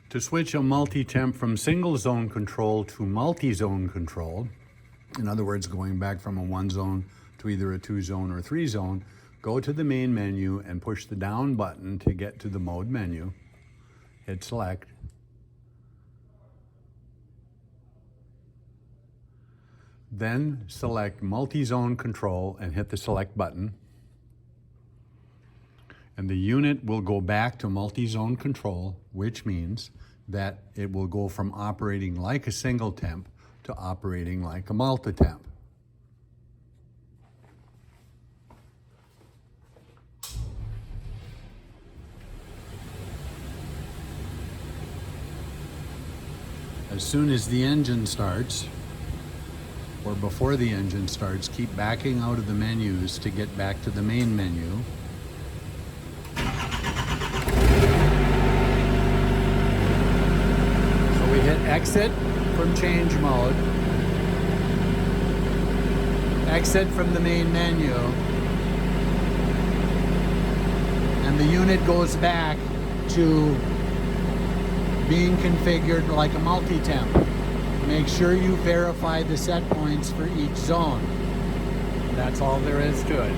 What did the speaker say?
To switch a multi-temp from single zone control to multi-zone control, in other words, going back from a 1-zone to either a 2-zone or 3-zone, go to the main menu and push the down button to get to the mode menu. Hit select. Then select multi-zone control and hit the select button. And the unit will go back to multi-zone control, which means that it will go from operating like a single temp to operating like a multi-temp. As soon as the engine starts, or before the engine starts, keep backing out of the menus to get back to the main menu. So we hit exit from change mode, exit from the main menu, and the unit goes back to being configured like a multi-temp. Make sure you verify the set points for each zone. That's all there is to it.